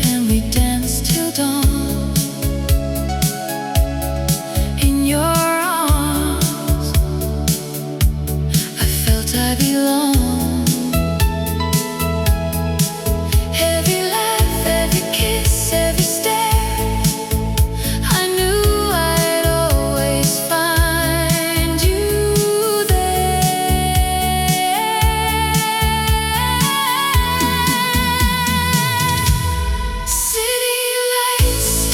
and we danced till dawn. In your arms, I felt I belonged. Every laugh, every kiss, every stare, I knew I'd always find you there. City lights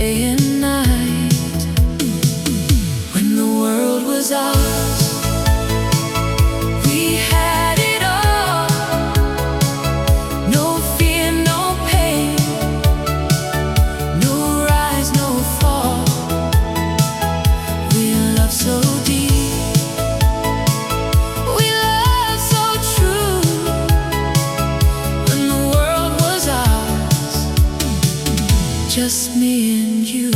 day and night. When the world was ours, we had it all. No fear, no pain, no rise, no fall. We love so deep, we love so true. When the world was ours, just me and you.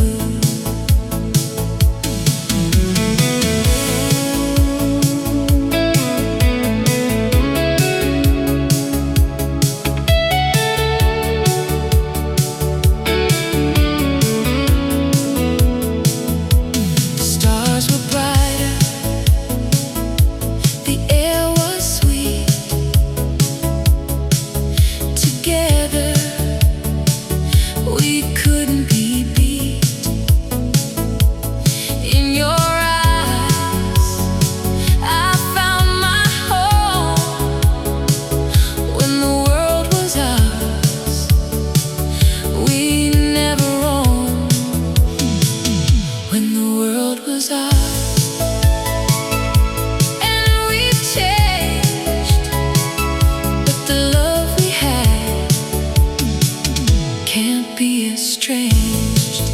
Can't be estranged.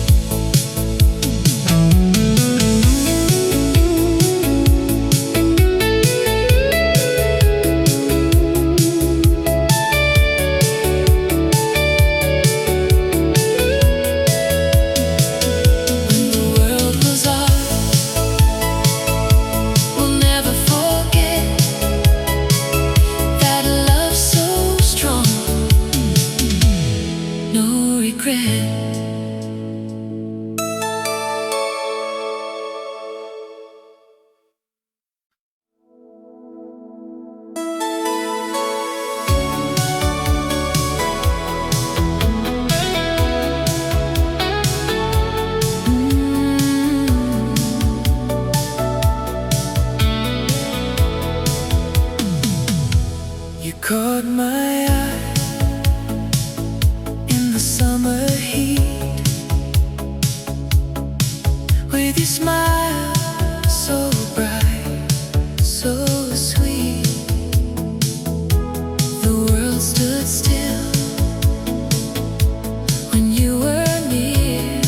When the world was ours, we'll never forget that love so strong, no regret. You caught my eye in the summer heat, with your smile so bright, so sweet. The world stood still when you were near.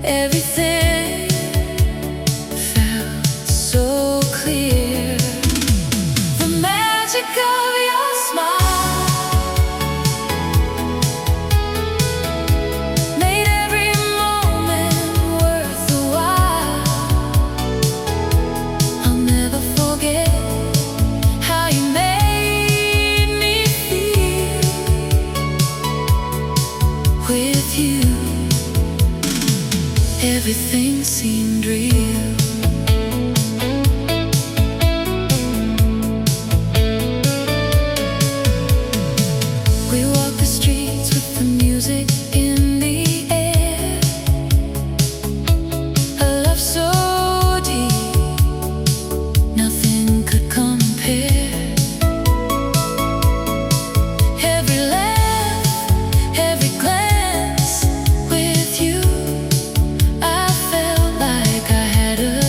Everything felt so clear. The magic of your smile made every moment worth the while. I'll never forget how you made me feel. With you, everything seemed real. We walked the streets with the music in the air, a love so deep, nothing could compare. Every laugh, every glance, with you I felt like I had a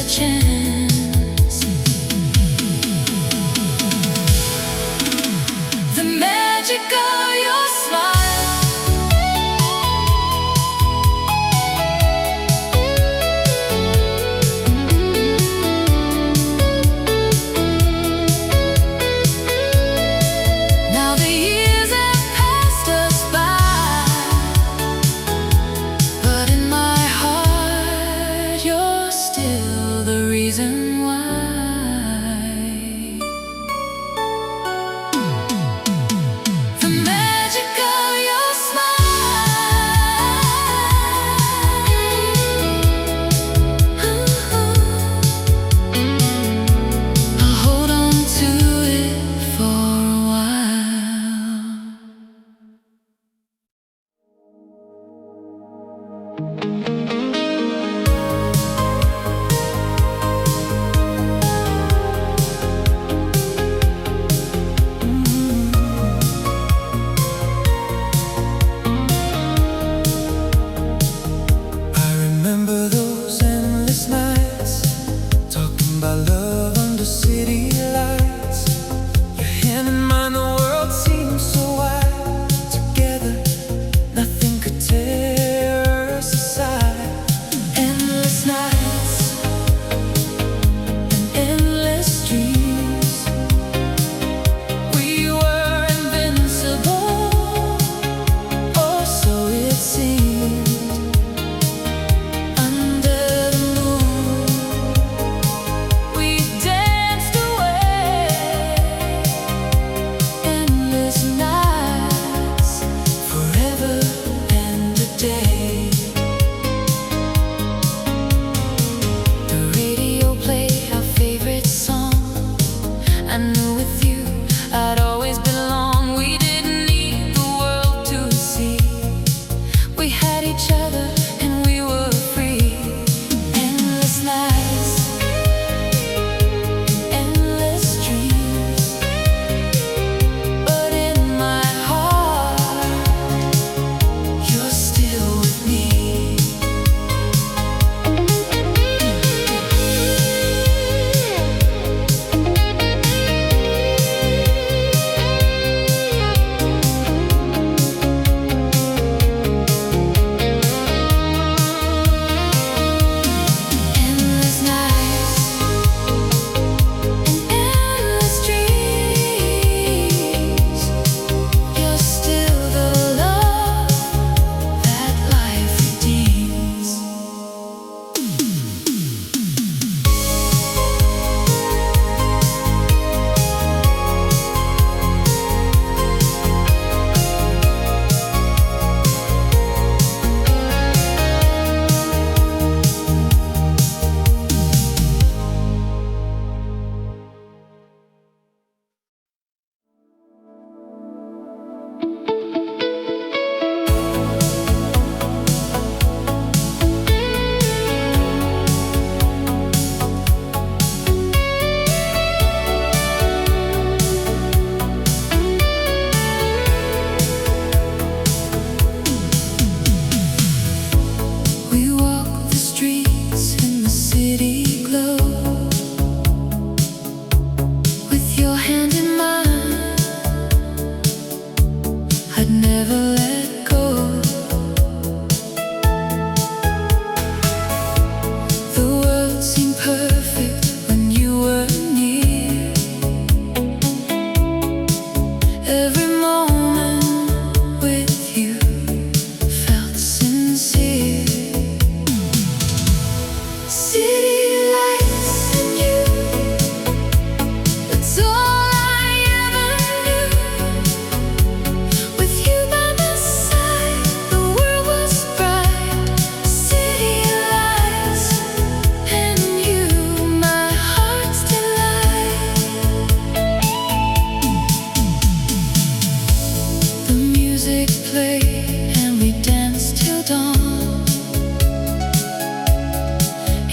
music played and we danced till dawn.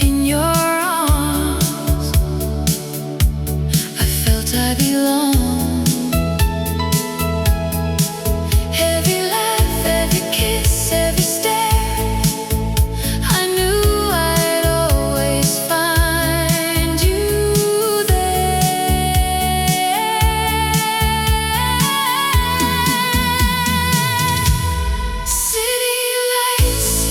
In your arms, I felt I belonged. Every laugh, every kiss, every stare, I knew I'd always find you there. City lights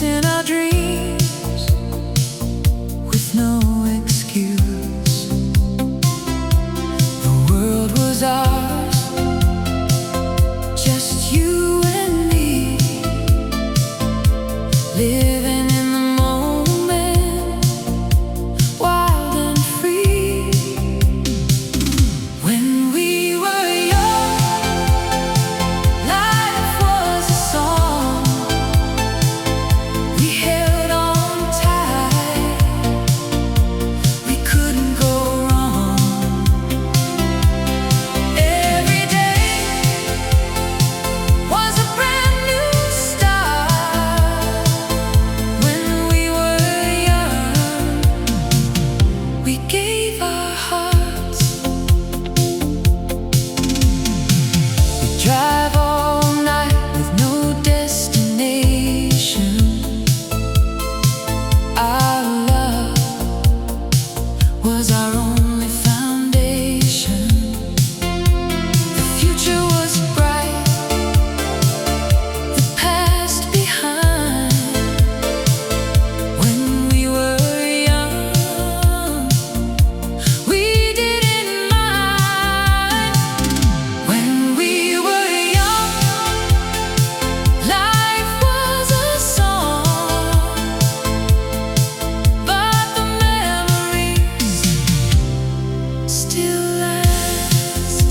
chasing our dreams with no excuse. The world was ours, just you and me, living in the moment, wild and free. When we were young, life was a song. We held on tight, we couldn't go wrong. Every day was a brand new start. When we were young, we gave our hearts. We drive all night with no destination. Our love was our only foundation. The future was bright, the past behind. When we were young, we didn't mind. When we were young, life was a song, but the memories still last.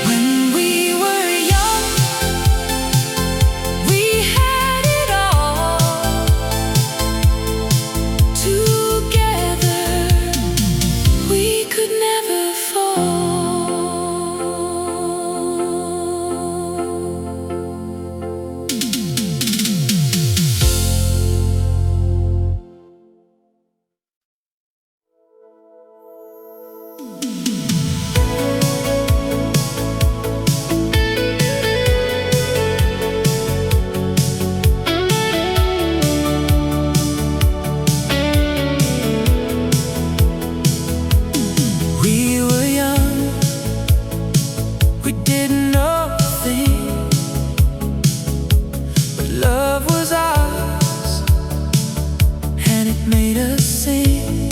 When we were young, we had it all together. We could never fall. We were young, we didn't know a thing, but love was ours, and it made us sing.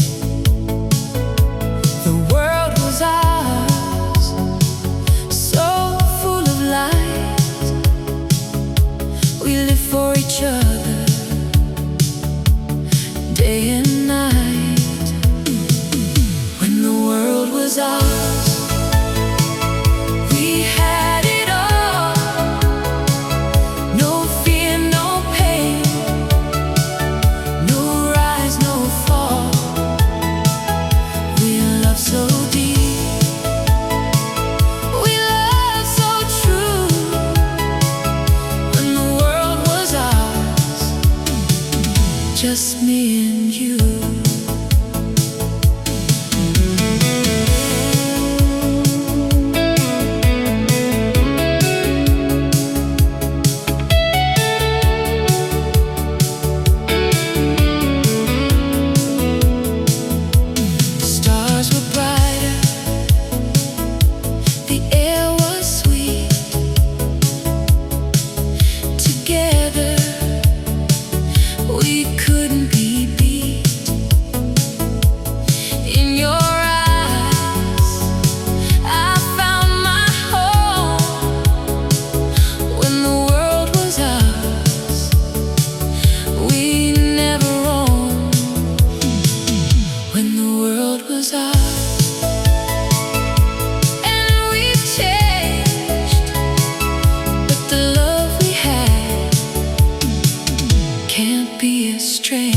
The world was ours, so full of light. We lived for each other, day and night. When the world was ours, we had it all. No fear, no pain, no rise, no fall. We loved so deep, we loved so true. When the world was ours, just me and you. Stars were brighter, the air was sweet. Together, we couldn't be beat. In your eyes, I found my home. When the world was ours, we never roamed. When the world was ours, and we've changed, but the love we had can't be estranged.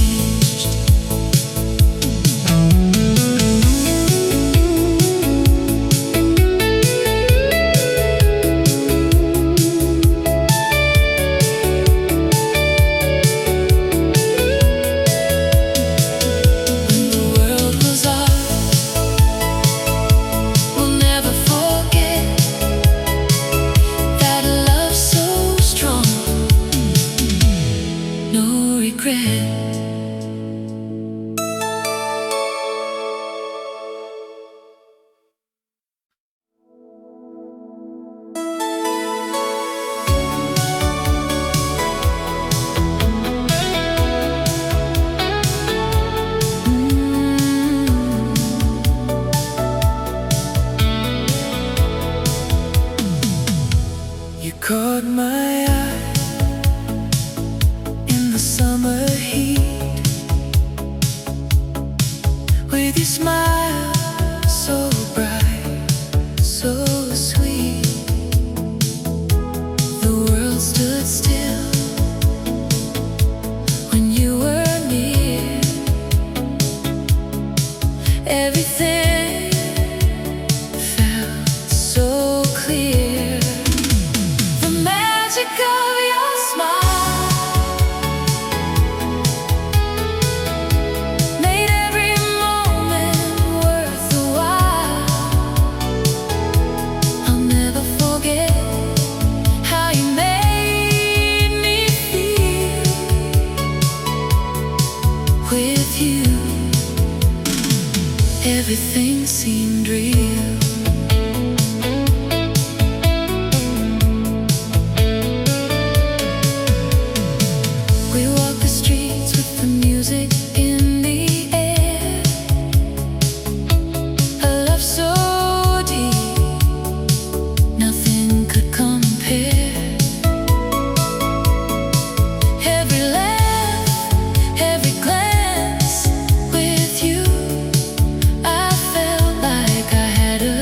When the world was ours, we'll never forget that love so strong. no regret. You caught my eye in the summer heat with your smile so bright, so sweet. The world stood still when you were near. Everything felt so clear. Of your smile made every moment worthwhile. I'll never forget how you made me feel. With you, everything seemed real. Music in the air, a love so deep, nothing could compare. Every laugh, every glance, with you I felt like I had a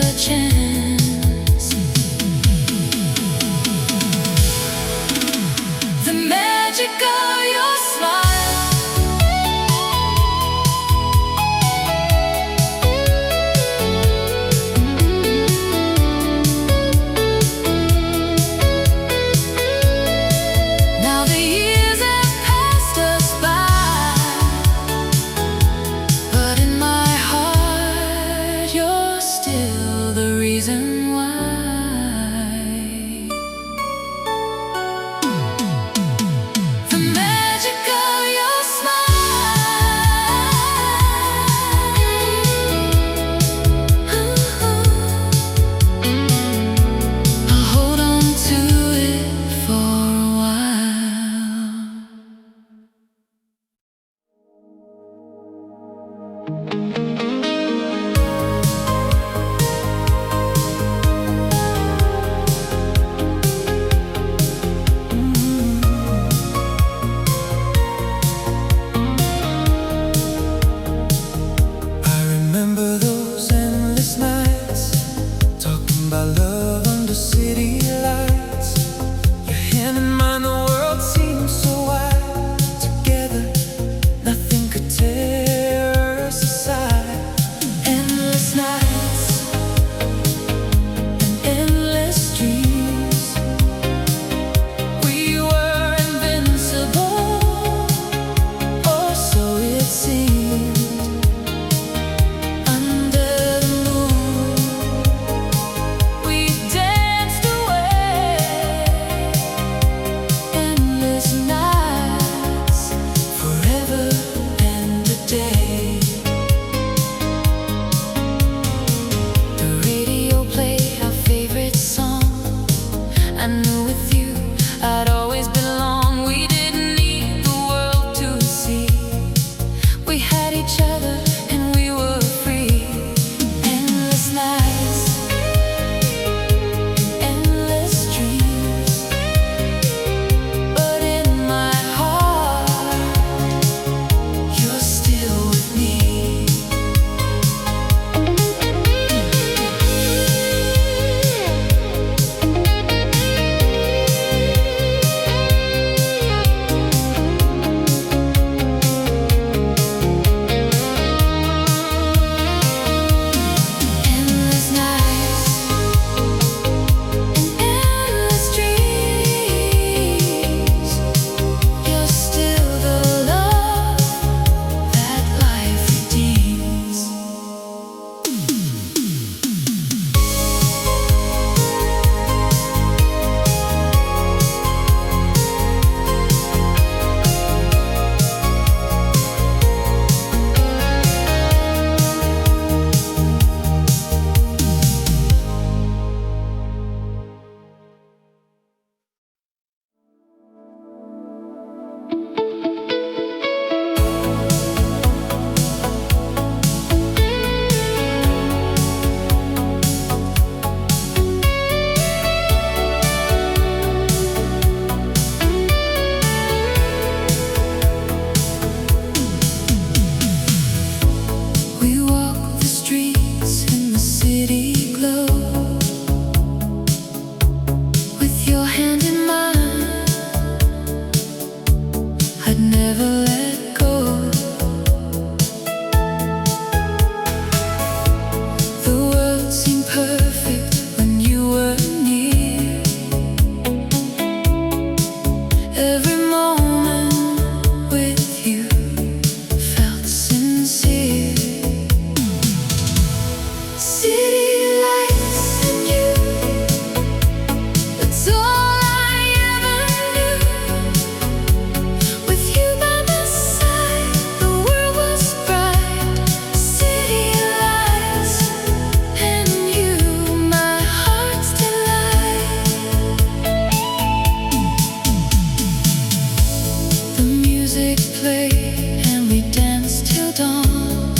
played and we danced till dawn.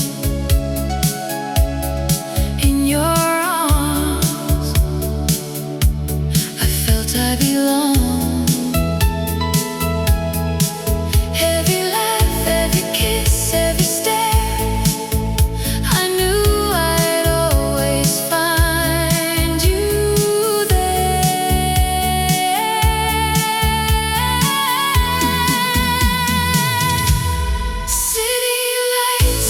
In your arms, I felt I belonged. Every laugh, every kiss, every stare, I knew I'd always find you there. City lights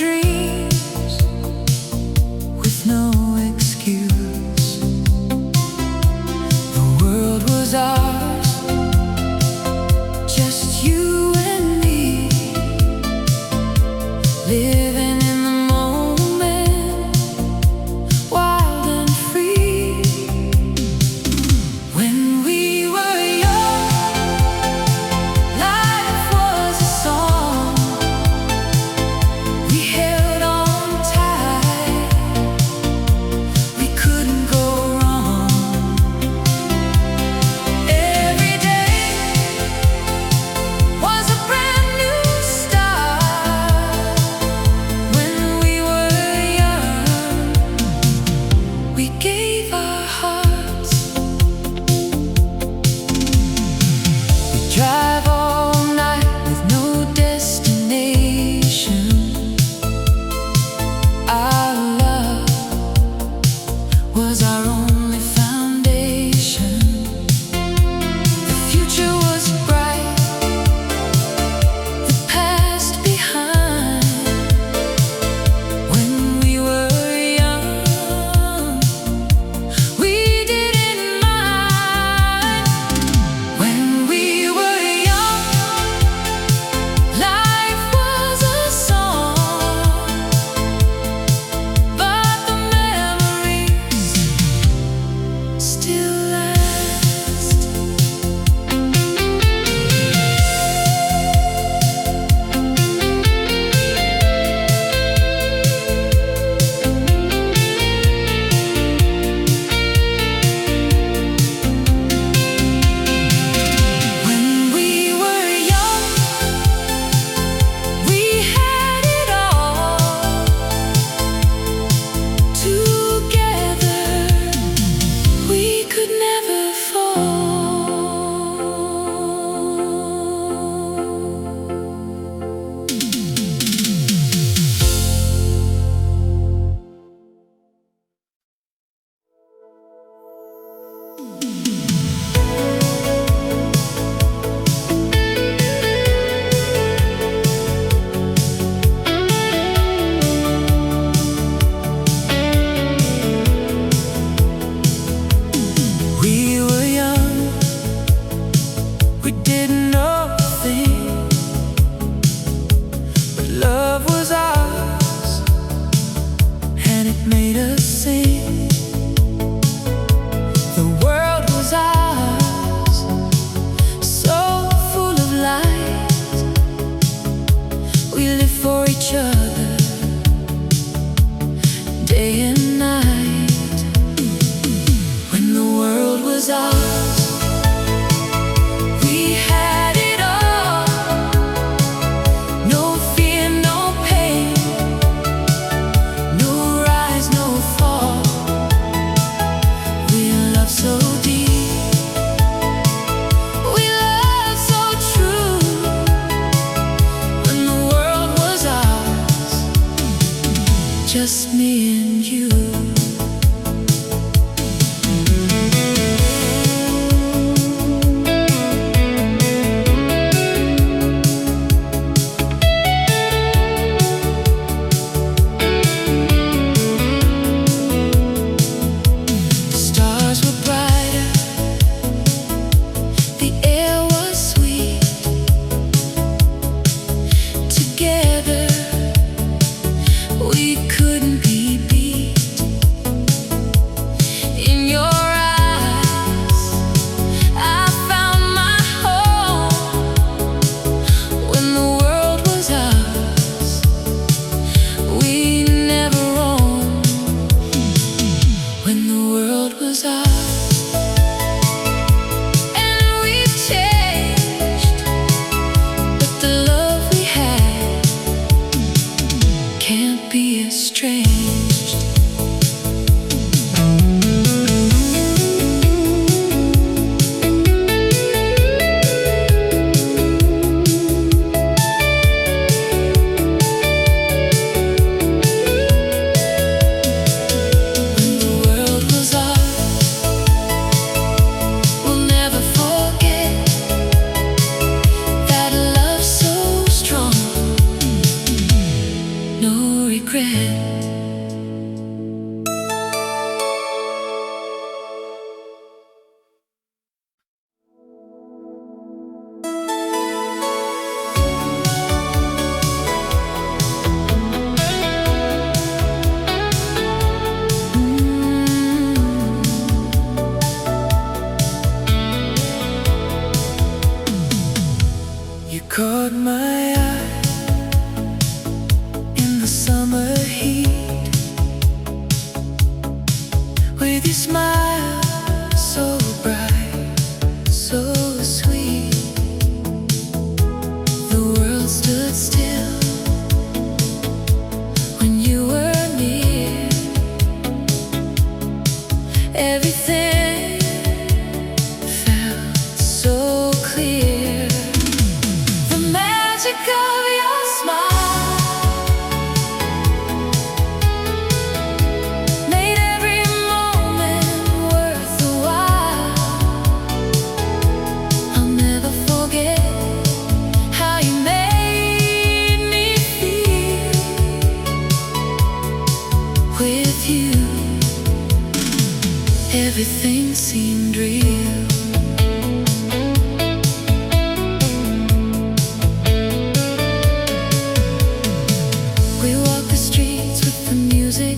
dreams with no excuse. The world was ours, just you and me, living in the moment, wild and free. When we were young, life was a song. We held on tight, we couldn't go wrong. Every day was a brand new start. When we were young, we gave our hearts. We drive all night with no destination. Our love was our only foundation. The future was bright, the past behind. When we were young, we didn't mind. When we were young, life was a song, but the memories still last. When we were young, we had it all. Together, we could never fall. We were young, we didn't know a thing, but love was ours, and it made us sing. The world was ours, so full of light. We lived for each other, day and night. When the world was ours, we had it all. No fear, no pain, no rise, no fall. We loved so deep, we loved so true. When the world was ours, just me and you. The stars were brighter, the air was sweet. Together, we couldn't be beat. In your eyes, I found my home. When the world was ours, we never roamed. When the world was ours, and we've changed, but the love we had can't be estranged. When the world was ours, we'll never forget that love so strong. No no regret. You caught my eye in the summer heat, with your smile so bright, so sweet. The world stood still when you were near. Everything felt so clear. The magic of your smile made every moment worth the while. I'll never forget how you made me feel. With you, everything seemed real. We walk the streets with the music